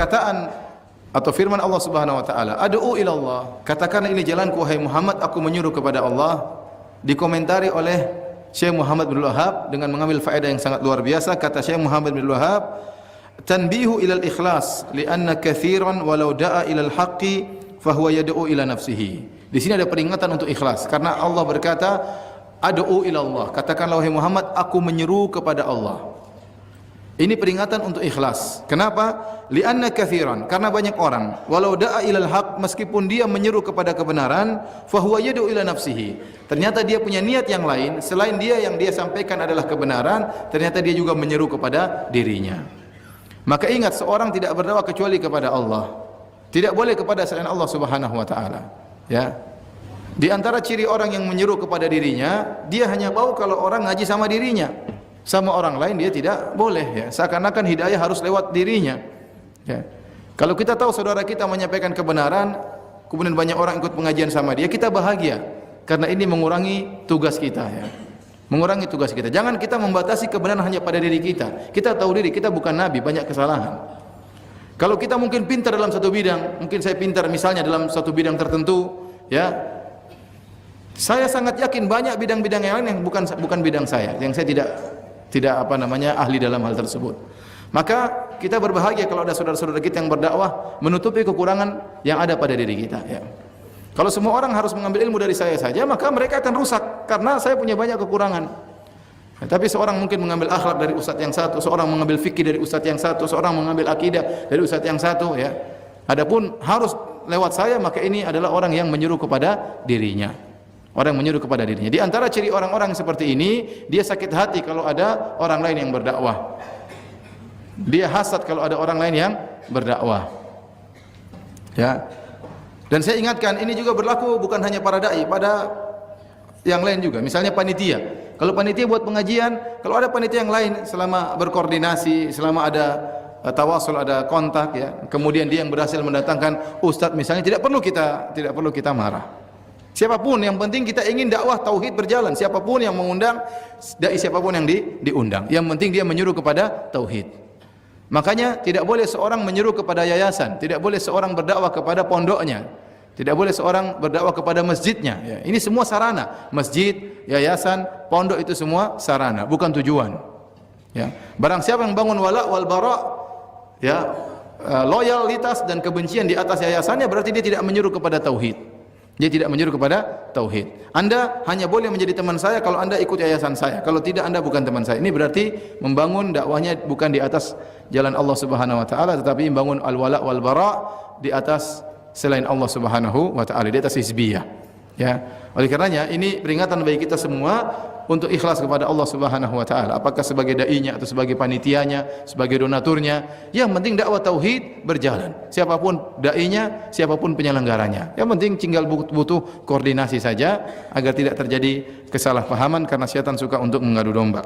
perkataan atau firman Allah Subhanahu wa taala, "Ad'u ila Allah." Katakanlah ini jalanku wahai Muhammad, aku menyuruh kepada Allah. Dikomentari oleh Syekh Muhammad bin Wahab dengan mengambil faedah yang sangat luar biasa. Kata Syekh Muhammad bin Wahab, "Tanbihu ila al-ikhlas, li'anna katsiran walau da'a ila al-haqqi fa huwa yad'u ila nafsihi." Di sini ada peringatan untuk ikhlas karena Allah berkata, "Ad'u ila Allah." Katakanlah wahai Muhammad, aku menyeru kepada Allah. Ini peringatan untuk ikhlas. Kenapa? Li'anna katsiran, karena banyak orang walau da'a ilal haq, meskipun dia menyeru kepada kebenaran, fa huwa yad'u ila nafsihi. Ternyata dia punya niat yang lain, selain dia yang dia sampaikan adalah kebenaran, ternyata dia juga menyeru kepada dirinya. Maka ingat, seorang tidak berdakwah kecuali kepada Allah. Tidak boleh kepada selain Allah Subhanahu wa taala. Ya. Di antara ciri orang yang menyeru kepada dirinya, dia hanya mau kalau orang ngaji sama dirinya. Sama orang lain dia tidak boleh, ya. Seakan-akan hidayah harus lewat dirinya, ya. Kalau kita tahu saudara kita menyampaikan kebenaran, kemudian banyak orang ikut pengajian sama dia, kita bahagia karena ini mengurangi tugas kita, ya. Mengurangi tugas kita. Jangan kita membatasi kebenaran hanya pada diri kita. Kita tahu diri kita bukan nabi, banyak kesalahan. Kalau kita mungkin pintar dalam satu bidang, mungkin saya pintar misalnya dalam satu bidang tertentu, ya. Saya sangat yakin banyak bidang-bidang yang lain yang bukan bidang saya, yang saya tidak ahli dalam hal tersebut. Maka kita berbahagia kalau ada saudara-saudara kita yang berdakwah menutupi kekurangan yang ada pada diri kita, ya. Kalau semua orang harus mengambil ilmu dari saya saja, maka mereka akan rusak karena saya punya banyak kekurangan. Ya, tapi seorang mungkin mengambil akhlak dari ustadz yang satu, seorang mengambil fikih dari ustadz yang satu, seorang mengambil akidah dari ustadz yang satu, ya. Adapun harus lewat saya, maka ini adalah orang yang menyuruh kepada dirinya. Orang menyuruh kepada dirinya. Di antara ciri orang-orang seperti ini, dia sakit hati kalau ada orang lain yang berdakwah. Dia hasad kalau ada orang lain yang berdakwah. Ya. Dan saya ingatkan, ini juga berlaku bukan hanya para dai, pada yang lain juga. Misalnya panitia. Kalau panitia buat pengajian, kalau ada panitia yang lain selama berkoordinasi, selama ada tawasul, ada kontak, ya. Kemudian dia yang berhasil mendatangkan ustadz misalnya, tidak perlu kita marah. Siapapun, yang penting kita ingin dakwah tauhid berjalan. Siapapun yang mengundang, dai siapapun yang diundang, yang penting dia menyuruh kepada tauhid. Makanya tidak boleh seorang menyuruh kepada yayasan, tidak boleh seorang berdakwah kepada pondoknya, tidak boleh seorang berdakwah kepada masjidnya, ya. Ini semua sarana. Masjid, yayasan, pondok itu semua sarana, bukan tujuan, ya. Barang siapa yang bangun wala wal bara, ya, loyalitas dan kebencian di atas yayasannya, berarti dia tidak menyuruh kepada tauhid. Dia tidak menyuruh kepada tauhid. Anda hanya boleh menjadi teman saya kalau Anda ikut yayasan saya. Kalau tidak, Anda bukan teman saya. Ini berarti membangun dakwahnya bukan di atas jalan Allah Subhanahu wa taala, tetapi membangun al-wala wal bara di atas selain Allah Subhanahu wa taala, di atas hizbiyah, ya. Oleh karenanya ini peringatan bagi kita semua untuk ikhlas kepada Allah Subhanahu wa taala. Apakah sebagai dai-nya atau sebagai panitianya, sebagai donaturnya, yang penting dakwah tauhid berjalan. Siapapun dai-nya, siapapun penyelenggaranya. Yang penting tinggal butuh koordinasi saja agar tidak terjadi kesalahpahaman, karena syaitan suka untuk mengadu domba.